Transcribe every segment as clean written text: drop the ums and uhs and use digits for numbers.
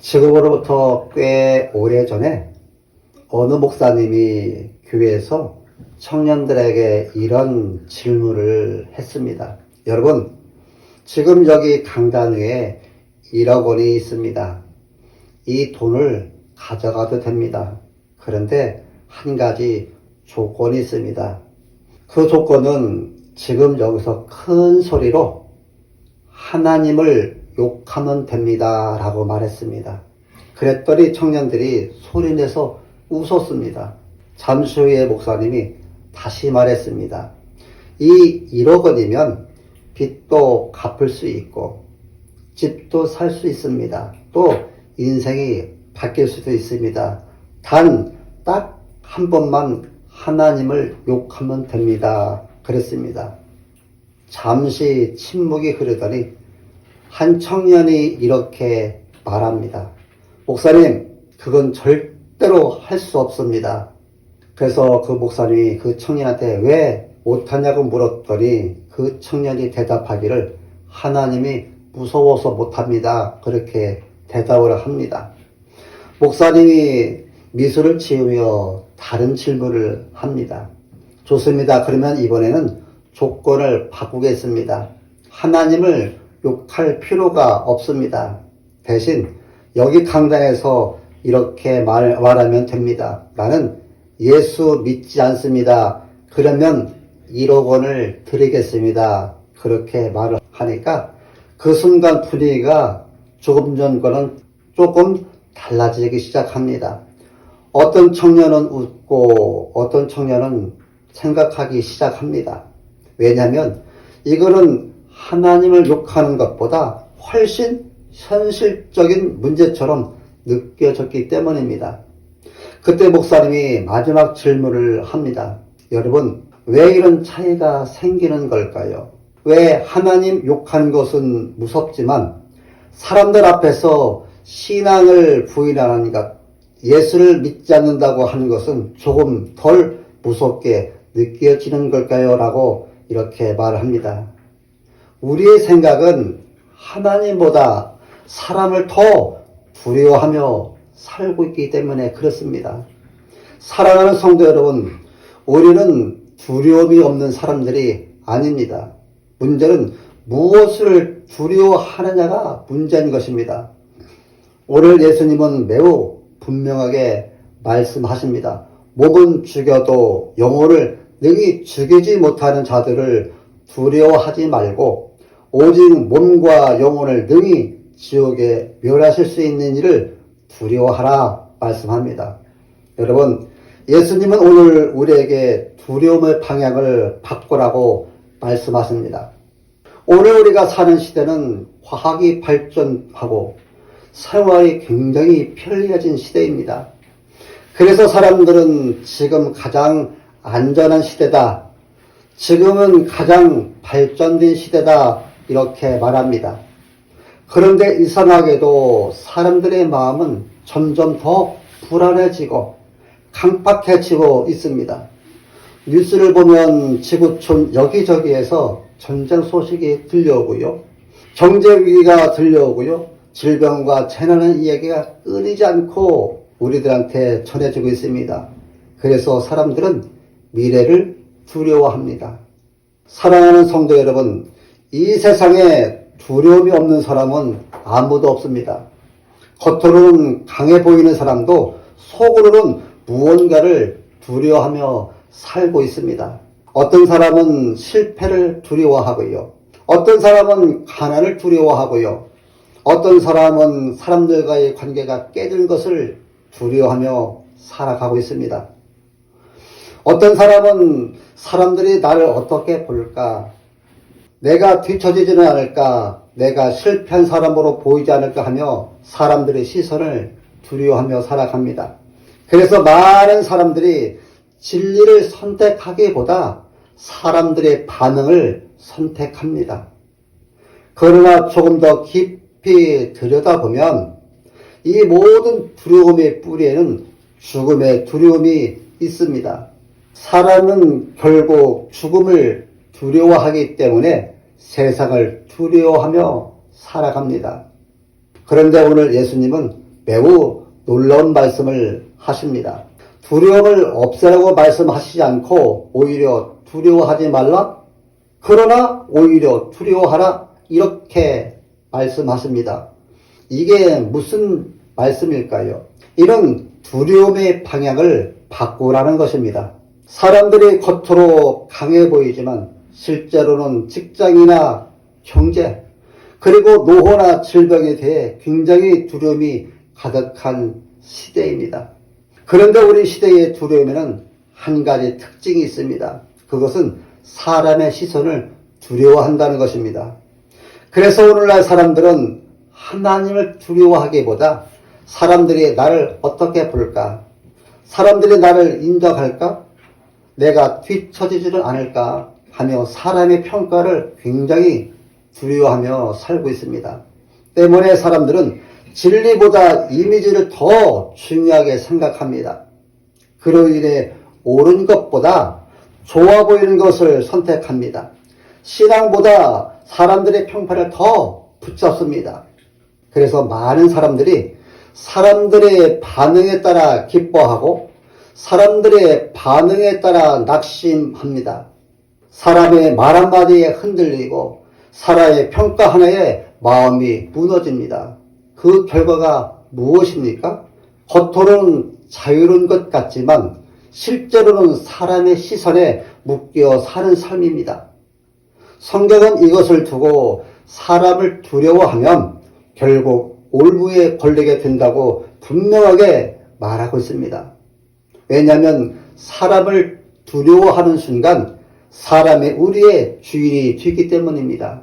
지금으로부터 꽤 오래전에 어느 목사님이 교회에서 청년들에게 이런 질문을 했습니다. 여러분, 지금 여기 강단 위에 1억 원이 있습니다. 이 돈을 가져가도 됩니다. 그런데 한 가지 조건이 있습니다. 그 조건은 지금 여기서 큰 소리로 하나님을 욕하면 됩니다. 라고 말했습니다. 그랬더니 청년들이 소리내서 웃었습니다. 잠시 후에 목사님이 다시 말했습니다. 이 1억 원이면 빚도 갚을 수 있고 집도 살 수 있습니다. 또 인생이 바뀔 수도 있습니다. 단 딱 한 번만 하나님을 욕하면 됩니다. 그랬습니다. 잠시 침묵이 흐르더니 한 청년이 이렇게 말합니다. 목사님, 그건 절대로 할 수 없습니다. 그래서 그 목사님이 그 청년한테 왜 못하냐고 물었더니 그 청년이 대답하기를 하나님이 무서워서 못합니다. 그렇게 대답을 합니다. 목사님이 미소를 지으며 다른 질문을 합니다. 좋습니다. 그러면 이번에는 조건을 바꾸겠습니다. 하나님을 욕할 필요가 없습니다. 대신 여기 강단에서 이렇게 말하면 됩니다. 나는 예수 믿지 않습니다. 그러면 1억 원을 드리겠습니다. 그렇게 말을 하니까 그 순간 분위기가 조금 전과는 조금 달라지기 시작합니다. 어떤 청년은 웃고 어떤 청년은 생각하기 시작합니다. 왜냐하면 이거는 하나님을 욕하는 것보다 훨씬 현실적인 문제처럼 느껴졌기 때문입니다. 그때 목사님이 마지막 질문을 합니다. 여러분, 왜 이런 차이가 생기는 걸까요? 왜 하나님 욕하는 것은 무섭지만 사람들 앞에서 신앙을 부인하는 것, 예수를 믿지 않는다고 하는 것은 조금 덜 무섭게 느껴지는 걸까요? 라고 이렇게 말을 합니다. 우리의 생각은 하나님보다 사람을 더 두려워하며 살고 있기 때문에 그렇습니다. 사랑하는 성도 여러분, 우리는 두려움이 없는 사람들이 아닙니다. 문제는 무엇을 두려워하느냐가 문제인 것입니다. 오늘 예수님은 매우 분명하게 말씀하십니다. 몸은 죽여도 영혼을 능히 죽이지 못하는 자들을 두려워하지 말고 오직 몸과 영혼을 능히 지옥에 멸하실 수 있는 일을 두려워하라 말씀합니다. 여러분, 예수님은 오늘 우리에게 두려움의 방향을 바꾸라고 말씀하십니다. 오늘 우리가 사는 시대는 과학이 발전하고 생활이 굉장히 편리해진 시대입니다. 그래서 사람들은 지금 가장 안전한 시대다, 지금은 가장 발전된 시대다 이렇게 말합니다. 그런데 이상하게도 사람들의 마음은 점점 더 불안해지고 강팍해지고 있습니다. 뉴스를 보면 지구촌 여기저기에서 전쟁 소식이 들려오고요. 경제 위기가 들려오고요. 질병과 재난의 이야기가 끊이지 않고 우리들한테 전해지고 있습니다. 그래서 사람들은 미래를 두려워합니다. 사랑하는 성도 여러분, 이 세상에 두려움이 없는 사람은 아무도 없습니다. 겉으로는 강해 보이는 사람도 속으로는 무언가를 두려워하며 살고 있습니다. 어떤 사람은 실패를 두려워하고요. 어떤 사람은 가난을 두려워하고요. 어떤 사람은 사람들과의 관계가 깨질 것을 두려워하며 살아가고 있습니다. 어떤 사람은 사람들이 나를 어떻게 볼까? 내가 뒤처지지는 않을까? 내가 실패한 사람으로 보이지 않을까 하며 사람들의 시선을 두려워하며 살아갑니다. 그래서 많은 사람들이 진리를 선택하기보다 사람들의 반응을 선택합니다. 그러나 조금 더 깊이 들여다보면 이 모든 두려움의 뿌리에는 죽음의 두려움이 있습니다. 사람은 결국 죽음을 두려워하기 때문에 세상을 두려워하며 살아갑니다. 그런데 오늘 예수님은 매우 놀라운 말씀을 하십니다. 두려움을 없애라고 말씀하시지 않고 오히려 두려워하지 말라? 그러나 오히려 두려워하라? 이렇게 말씀하십니다. 이게 무슨 말씀일까요? 이런 두려움의 방향을 바꾸라는 것입니다. 사람들이 겉으로 강해 보이지만 실제로는 직장이나 경제, 그리고 노후나 질병에 대해 굉장히 두려움이 가득한 시대입니다. 그런데 우리 시대의 두려움에는 한 가지 특징이 있습니다. 그것은 사람의 시선을 두려워한다는 것입니다. 그래서 오늘날 사람들은 하나님을 두려워하기보다 사람들이 나를 어떻게 볼까? 사람들이 나를 인정할까? 내가 뒤처지지는 않을까? 하며 사람의 평가를 굉장히 두려워하며 살고 있습니다. 때문에 사람들은 진리보다 이미지를 더 중요하게 생각합니다. 그로 인해 옳은 것보다 좋아 보이는 것을 선택합니다. 신앙보다 사람들의 평판을 더 붙잡습니다. 그래서 많은 사람들이 사람들의 반응에 따라 기뻐하고 사람들의 반응에 따라 낙심합니다. 사람의 말 한마디에 흔들리고 사람의 평가 하나에 마음이 무너집니다. 그 결과가 무엇입니까? 겉으로는 자유로운 것 같지만 실제로는 사람의 시선에 묶여 사는 삶입니다. 성경은 이것을 두고 사람을 두려워하면 결국 올무에 걸리게 된다고 분명하게 말하고 있습니다. 왜냐하면 사람을 두려워하는 순간 사람의 우리의 주인이 되기 때문입니다.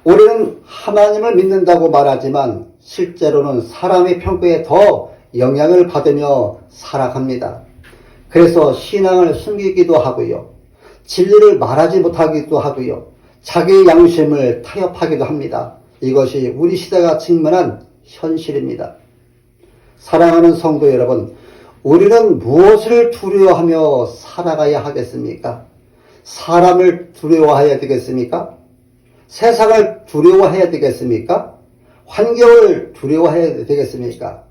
우리는 하나님을 믿는다고 말하지만 실제로는 사람의 평가에 더 영향을 받으며 살아갑니다. 그래서 신앙을 숨기기도 하고요. 진리를 말하지 못하기도 하고요. 자기의 양심을 타협하기도 합니다. 이것이 우리 시대가 직면한 현실입니다. 사랑하는 성도 여러분, 우리는 무엇을 두려워하며 살아가야 하겠습니까? 사람을 두려워해야 되겠습니까? 세상을 두려워해야 되겠습니까? 환경을 두려워해야 되겠습니까?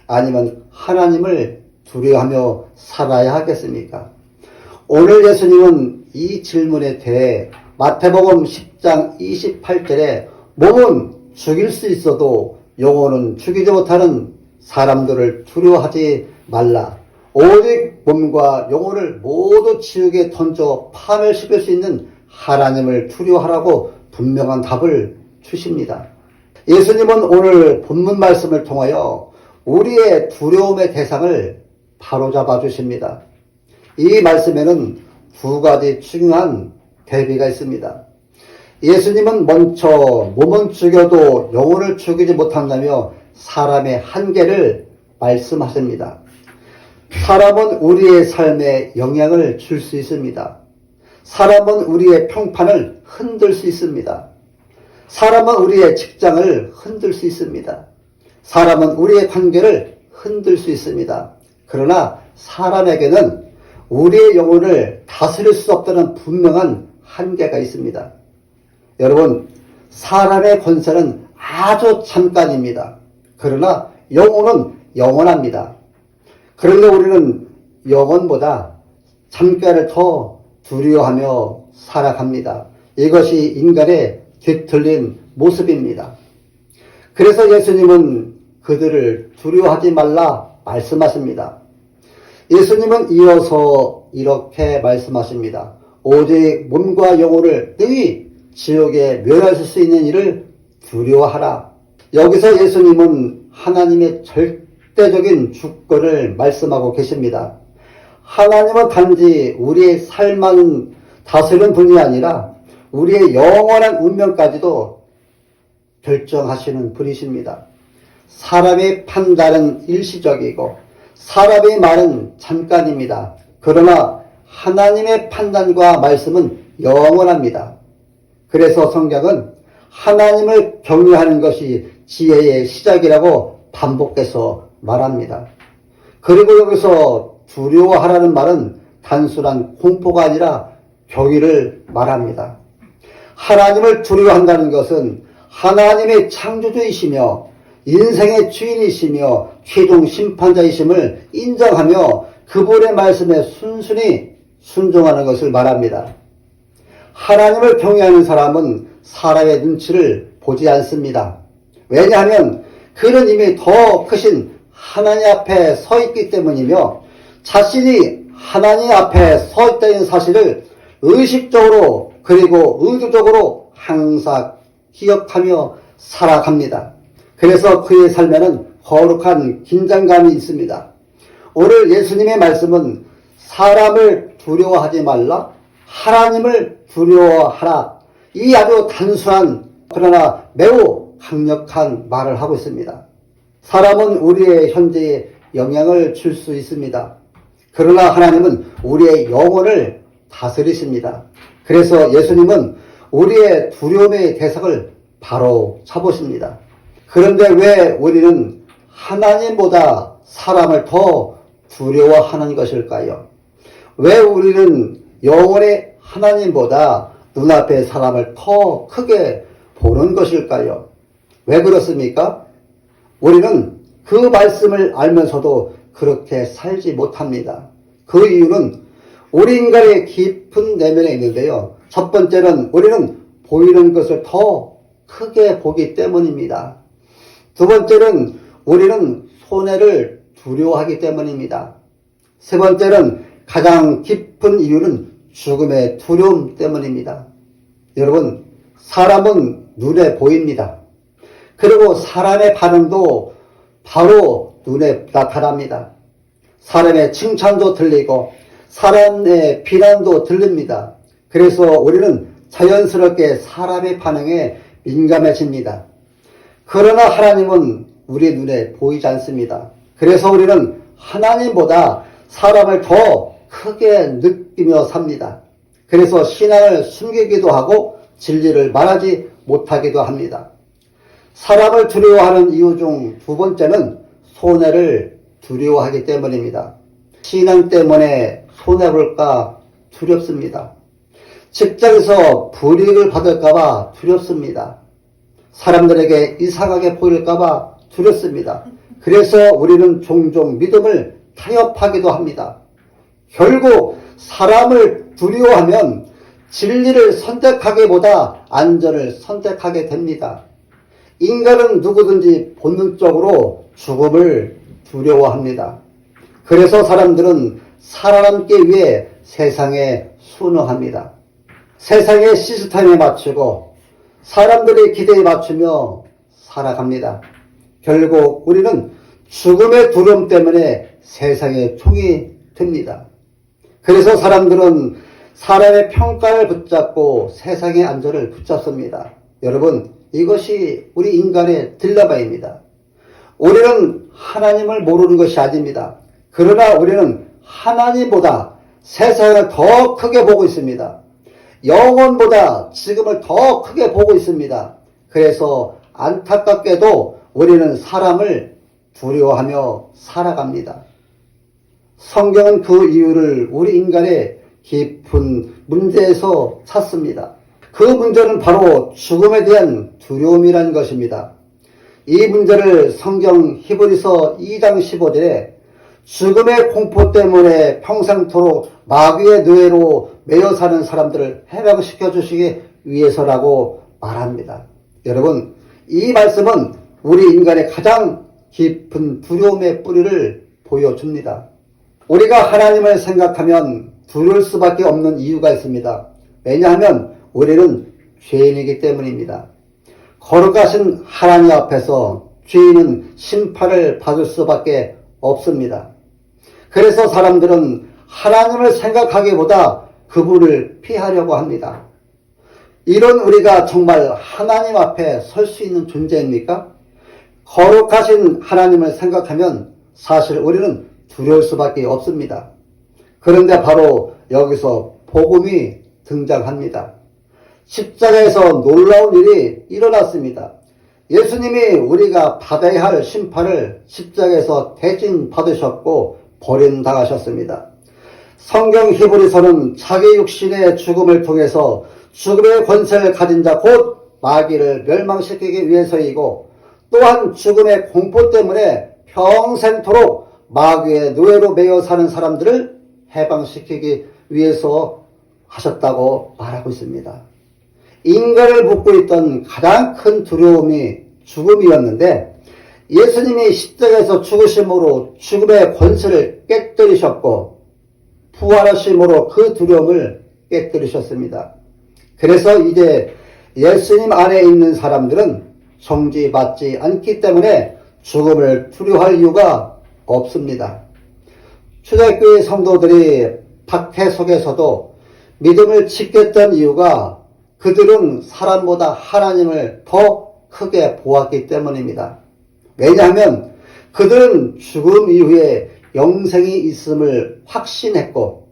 아니면 하나님을 두려워하며 살아야 하겠습니까? 오늘 예수님은 이 질문에 대해 마태복음 10장 28절에 몸은 죽일 수 있어도 영혼은 죽이지 못하는 사람들을 두려워하지 말라. 오직 몸과 영혼을 모두 지옥에 던져 파멸시킬 수 있는 하나님을 두려워하라고 분명한 답을 주십니다. 예수님은 오늘 본문 말씀을 통하여 우리의 두려움의 대상을 바로잡아 주십니다. 이 말씀에는 두 가지 중요한 대비가 있습니다. 예수님은 먼저 몸은 죽여도 영혼을 죽이지 못한다며 사람의 한계를 말씀하십니다. 사람은 우리의 삶에 영향을 줄 수 있습니다. 사람은 우리의 평판을 흔들 수 있습니다. 사람은 우리의 직장을 흔들 수 있습니다. 사람은 우리의 관계를 흔들 수 있습니다. 그러나 사람에게는 우리의 영혼을 다스릴 수 없다는 분명한 한계가 있습니다. 여러분, 사람의 권세는 아주 잠깐입니다. 그러나 영혼은 영원합니다. 그런데 우리는 영혼보다 잠깐을 더 두려워하며 살아갑니다. 이것이 인간의 뒤틀린 모습입니다. 그래서 예수님은 그들을 두려워하지 말라 말씀하십니다. 예수님은 이어서 이렇게 말씀하십니다. 오직 몸과 영혼을 능히 지옥에 멸하실 수 있는 일을 두려워하라. 여기서 예수님은 하나님의 절대적인 주권을 말씀하고 계십니다. 하나님은 단지 우리의 삶만 다스리는 분이 아니라 우리의 영원한 운명까지도 결정하시는 분이십니다. 사람의 판단은 일시적이고 사람의 말은 잠깐입니다. 그러나 하나님의 판단과 말씀은 영원합니다. 그래서 성경은 하나님을 경외하는 것이 지혜의 시작이라고 반복해서 말합니다. 그리고 여기서 두려워하라는 말은 단순한 공포가 아니라 경외를 말합니다. 하나님을 두려워한다는 것은 하나님의 창조주이시며 인생의 주인이시며 최종 심판자이심을 인정하며 그분의 말씀에 순순히 순종하는 것을 말합니다. 하나님을 경외하는 사람은 사람의 눈치를 보지 않습니다. 왜냐하면 그는 이미 더 크신 하나님 앞에 서 있기 때문이며 자신이 하나님 앞에 서 있다는 사실을 의식적으로 그리고 의도적으로 항상 기억하며 살아갑니다. 그래서 그의 삶에는 거룩한 긴장감이 있습니다. 오늘 예수님의 말씀은 사람을 두려워하지 말라, 하나님을 두려워하라. 이 아주 단순한 그러나 매우 강력한 말을 하고 있습니다. 사람은 우리의 현재에 영향을 줄 수 있습니다. 그러나 하나님은 우리의 영혼을 다스리십니다. 그래서 예수님은 우리의 두려움의 대상을 바로 잡으십니다. 그런데 왜 우리는 하나님보다 사람을 더 두려워하는 것일까요? 왜 우리는 영혼의 하나님보다 눈앞의 사람을 더 크게 보는 것일까요? 왜 그렇습니까? 우리는 그 말씀을 알면서도 그렇게 살지 못합니다. 그 이유는 우리 인간의 깊은 내면에 있는데요. 첫 번째는 우리는 보이는 것을 더 크게 보기 때문입니다. 두 번째는 우리는 손해를 두려워하기 때문입니다. 세 번째는 가장 깊은 이유는 죽음의 두려움 때문입니다. 여러분, 사람은 눈에 보입니다. 그리고 사람의 반응도 바로 눈에 나타납니다. 사람의 칭찬도 들리고 사람의 비난도 들립니다. 그래서 우리는 자연스럽게 사람의 반응에 민감해집니다. 그러나 하나님은 우리 눈에 보이지 않습니다. 그래서 우리는 하나님보다 사람을 더 크게 느끼며 삽니다. 그래서 신앙을 숨기기도 하고 진리를 말하지 못하기도 합니다. 사람을 두려워하는 이유 중 두 번째는 손해를 두려워하기 때문입니다. 신앙 때문에 손해볼까 두렵습니다. 직장에서 불이익을 받을까봐 두렵습니다. 사람들에게 이상하게 보일까봐 두렵습니다. 그래서 우리는 종종 믿음을 타협하기도 합니다. 결국 사람을 두려워하면 진리를 선택하기보다 안전을 선택하게 됩니다. 인간은 누구든지 본능적으로 죽음을 두려워합니다. 그래서 사람들은 살아남기 위해 세상에 순응합니다. 세상의 시스템에 맞추고 사람들의 기대에 맞추며 살아갑니다. 결국 우리는 죽음의 두려움 때문에 세상의 종이 됩니다. 그래서 사람들은 사람의 평가를 붙잡고 세상의 안전을 붙잡습니다. 여러분, 이것이 우리 인간의 딜레마입니다. 우리는 하나님을 모르는 것이 아닙니다. 그러나 우리는 하나님보다 세상을 더 크게 보고 있습니다. 영혼보다 지금을 더 크게 보고 있습니다. 그래서 안타깝게도 우리는 사람을 두려워하며 살아갑니다. 성경은 그 이유를 우리 인간의 깊은 문제에서 찾습니다. 그 문제는 바로 죽음에 대한 두려움이라는 것입니다. 이 문제를 성경 히브리서 2장 15절에 죽음의 공포 때문에 평생토록 마귀의 노예로 매여 사는 사람들을 해방시켜 주시기 위해서라고 말합니다. 여러분, 이 말씀은 우리 인간의 가장 깊은 두려움의 뿌리를 보여줍니다. 우리가 하나님을 생각하면 두려울 수밖에 없는 이유가 있습니다. 왜냐하면 우리는 죄인이기 때문입니다. 거룩하신 하나님 앞에서 죄인은 심판을 받을 수밖에 없습니다. 그래서 사람들은 하나님을 생각하기보다 그분을 피하려고 합니다. 이런 우리가 정말 하나님 앞에 설 수 있는 존재입니까? 거룩하신 하나님을 생각하면 사실 우리는 두려울 수밖에 없습니다. 그런데 바로 여기서 복음이 등장합니다. 십자가에서 놀라운 일이 일어났습니다. 예수님이 우리가 받아야 할 심판을 십자가에서 대신 받으셨고 버림당하셨습니다. 성경 히브리서는 자기 육신의 죽음을 통해서 죽음의 권세를 가진 자 곧 마귀를 멸망시키기 위해서이고 또한 죽음의 공포 때문에 평생토록 마귀의 노예로 매여 사는 사람들을 해방시키기 위해서 하셨다고 말하고 있습니다. 인간을 묶고 있던 가장 큰 두려움이 죽음이었는데 예수님이 십자가에서 죽으심으로 죽음의 권세를 깨뜨리셨고 부활하심으로 그 두려움을 깨뜨리셨습니다. 그래서 이제 예수님 안에 있는 사람들은 정죄받지 않기 때문에 죽음을 두려워할 이유가 없습니다. 초대교회 성도들이 박해 속에서도 믿음을 지켰던 이유가 그들은 사람보다 하나님을 더 크게 보았기 때문입니다. 왜냐하면 그들은 죽음 이후에 영생이 있음을 확신했고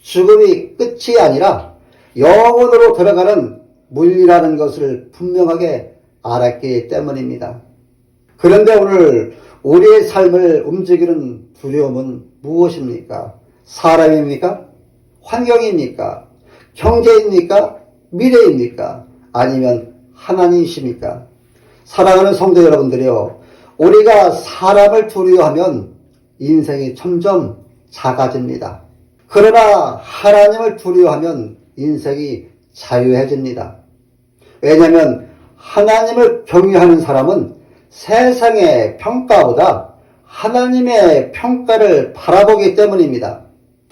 죽음이 끝이 아니라 영원으로 들어가는 문이라는 것을 분명하게 알았기 때문입니다. 그런데 오늘 우리의 삶을 움직이는 두려움은 무엇입니까? 사람입니까? 환경입니까? 경제입니까? 미래입니까? 아니면 하나님이십니까? 사랑하는 성도 여러분들이요, 우리가 사람을 두려워하면 인생이 점점 작아집니다. 그러나 하나님을 두려워하면 인생이 자유해집니다. 왜냐하면 하나님을 경외하는 사람은 세상의 평가보다 하나님의 평가를 바라보기 때문입니다.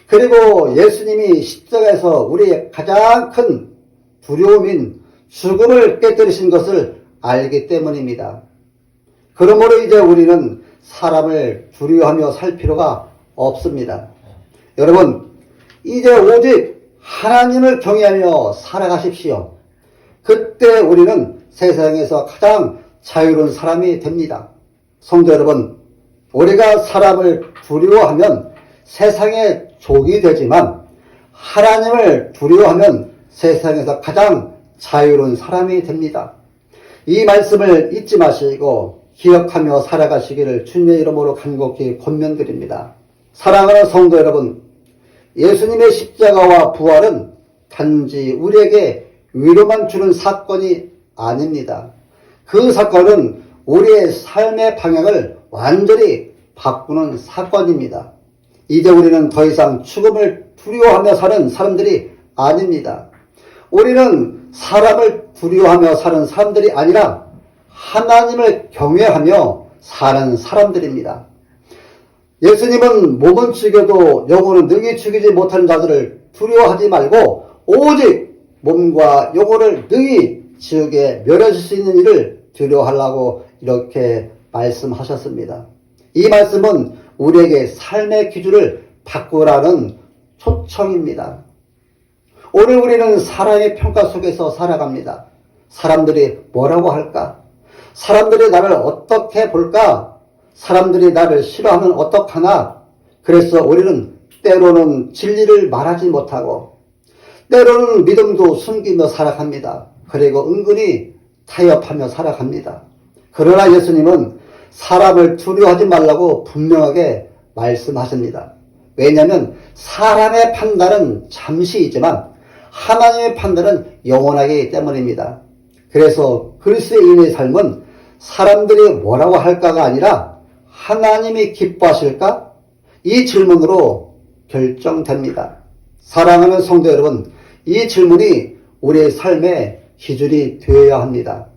그리고 예수님이 십자가에서 우리의 가장 큰 두려움인 죽음을 깨뜨리신 것을 알기 때문입니다. 그러므로 이제 우리는 사람을 두려워하며 살 필요가 없습니다. 여러분, 이제 오직 하나님을 경외하며 살아가십시오. 그때 우리는 세상에서 가장 자유로운 사람이 됩니다. 성도 여러분, 우리가 사람을 두려워하면 세상의 족이 되지만 하나님을 두려워하면 세상에서 가장 자유로운 사람이 됩니다. 이 말씀을 잊지 마시고 기억하며 살아가시기를 주님의 이름으로 간곡히 권면드립니다. 사랑하는 성도 여러분, 예수님의 십자가와 부활은 단지 우리에게 위로만 주는 사건이 아닙니다. 그 사건은 우리의 삶의 방향을 완전히 바꾸는 사건입니다. 이제 우리는 더 이상 죽음을 두려워하며 사는 사람들이 아닙니다. 우리는 사람을 두려워하며 사는 사람들이 아니라 하나님을 경외하며 사는 사람들입니다. 예수님은 몸은 죽여도 영혼은 능히 죽이지 못하는 자들을 두려워하지 말고 오직 몸과 영혼을 능히 지옥에 멸하실 수 있는 일을 두려워하려고 이렇게 말씀하셨습니다. 이 말씀은 우리에게 삶의 기준을 바꾸라는 초청입니다. 오늘 우리는 사람의 평가 속에서 살아갑니다. 사람들이 뭐라고 할까? 사람들이 나를 어떻게 볼까? 사람들이 나를 싫어하면 어떡하나? 그래서 우리는 때로는 진리를 말하지 못하고 때로는 믿음도 숨기며 살아갑니다. 그리고 은근히 타협하며 살아갑니다. 그러나 예수님은 사람을 두려워하지 말라고 분명하게 말씀하십니다. 왜냐하면 사람의 판단은 잠시이지만 하나님의 판단은 영원하기 때문입니다. 그래서 그리스도인의 삶은 사람들이 뭐라고 할까가 아니라 하나님이 기뻐하실까? 이 질문으로 결정됩니다. 사랑하는 성도 여러분, 이 질문이 우리의 삶의 기준이 되어야 합니다.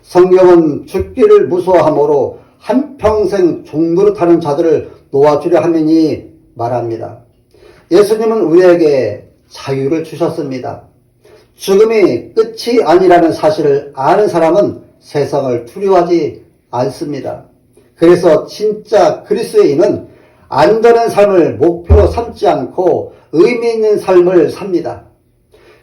성경은 죽기를 무서워함으로 한평생 종노릇하는 자들을 놓아주려 하매니 말합니다. 예수님은 우리에게 자유를 주셨습니다. 죽음이 끝이 아니라는 사실을 아는 사람은 세상을 두려워하지 않습니다. 그래서 진짜 그리스도인은 안전한 삶을 목표로 삼지 않고 의미 있는 삶을 삽니다.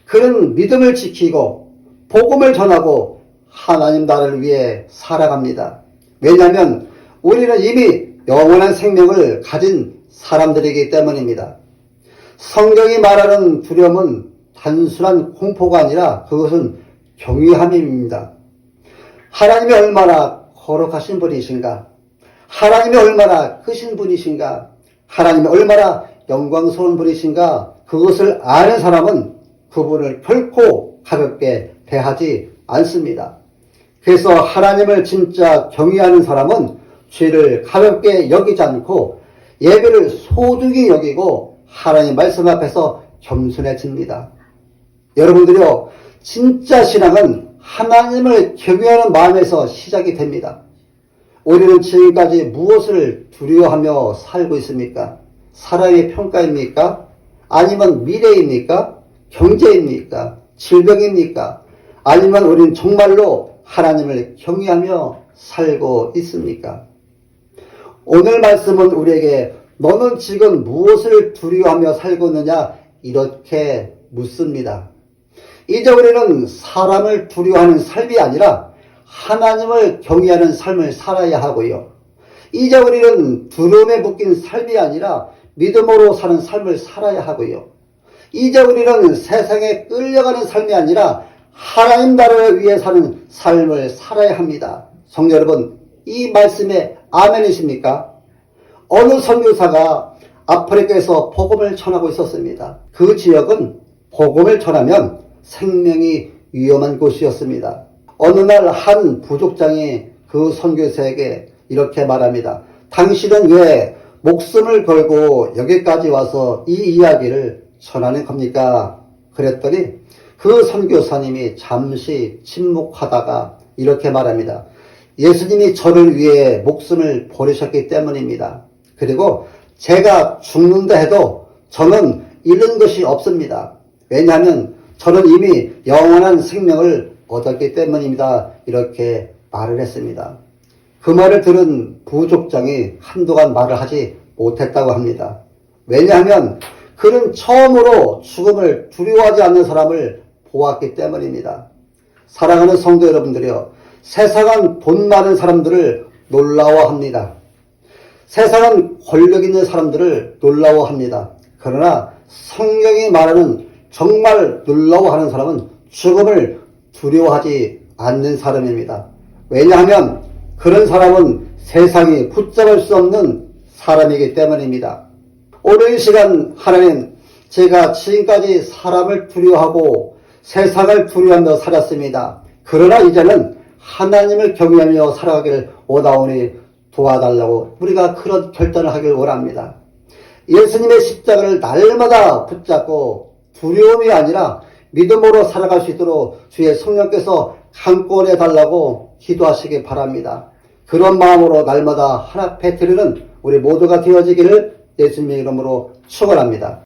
그는 믿음을 지키고 복음을 전하고 하나님 나라를 위해 살아갑니다. 왜냐하면 우리는 이미 영원한 생명을 가진 사람들이기 때문입니다. 성경이 말하는 두려움은 단순한 공포가 아니라 그것은 경외함입니다. 하나님이 얼마나 거룩하신 분이신가? 하나님이 얼마나 크신 분이신가? 하나님이 얼마나 영광스러운 분이신가? 그것을 아는 사람은 그분을 결코 가볍게 대하지 않습니다. 그래서 하나님을 진짜 경외하는 사람은 죄를 가볍게 여기지 않고 예배를 소중히 여기고 하나님 말씀 앞에서 겸손해집니다. 여러분들이요, 진짜 신앙은 하나님을 경외하는 마음에서 시작이 됩니다. 우리는 지금까지 무엇을 두려워하며 살고 있습니까? 사람의 평가입니까? 아니면 미래입니까? 경제입니까? 질병입니까? 아니면 우리는 정말로 하나님을 경외하며 살고 있습니까? 오늘 말씀은 우리에게 너는 지금 무엇을 두려워하며 살고 있느냐 이렇게 묻습니다. 이제 우리는 사람을 두려워하는 삶이 아니라 하나님을 경외하는 삶을 살아야 하고요. 이제 우리는 두려움에 묶인 삶이 아니라 믿음으로 사는 삶을 살아야 하고요. 이제 우리는 세상에 끌려가는 삶이 아니라 하나님 나라를 위해 사는 삶을 살아야 합니다. 성도 여러분, 이 말씀에 아멘이십니까? 어느 선교사가 아프리카에서 복음을 전하고 있었습니다. 그 지역은 복음을 전하면 생명이 위험한 곳이었습니다. 어느 날 한 부족장이 그 선교사에게 이렇게 말합니다. 당신은 왜 목숨을 걸고 여기까지 와서 이 이야기를 전하는 겁니까? 그랬더니 그 선교사님이 잠시 침묵하다가 이렇게 말합니다. 예수님이 저를 위해 목숨을 버리셨기 때문입니다. 그리고 제가 죽는다 해도 저는 잃는 것이 없습니다. 왜냐하면 저는 이미 영원한 생명을 얻었기 때문입니다. 이렇게 말을 했습니다. 그 말을 들은 부족장이 한동안 말을 하지 못했다고 합니다. 왜냐하면 그는 처음으로 죽음을 두려워하지 않는 사람을 보았기 때문입니다. 사랑하는 성도 여러분들이요, 세상은 돈 많은 사람들을 놀라워합니다. 세상은 권력 있는 사람들을 놀라워합니다. 그러나 성경이 말하는 정말 놀라워하는 사람은 죽음을 두려워하지 않는 사람입니다. 왜냐하면 그런 사람은 세상이 붙잡을 수 없는 사람이기 때문입니다. 오늘 이 시간 하나님, 제가 지금까지 사람을 두려워하고 세상을 두려워하며 살았습니다. 그러나 이제는 하나님을 경외하며 살아가기를 원하오니 도와달라고 우리가 그런 결단을 하길 원합니다. 예수님의 십자가를 날마다 붙잡고 두려움이 아니라 믿음으로 살아갈 수 있도록 주의 성령께서 강권해 달라고 기도하시기 바랍니다. 그런 마음으로 날마다 하나 앞에 드리는 우리 모두가 되어지기를 예수님의 이름으로 축원합니다.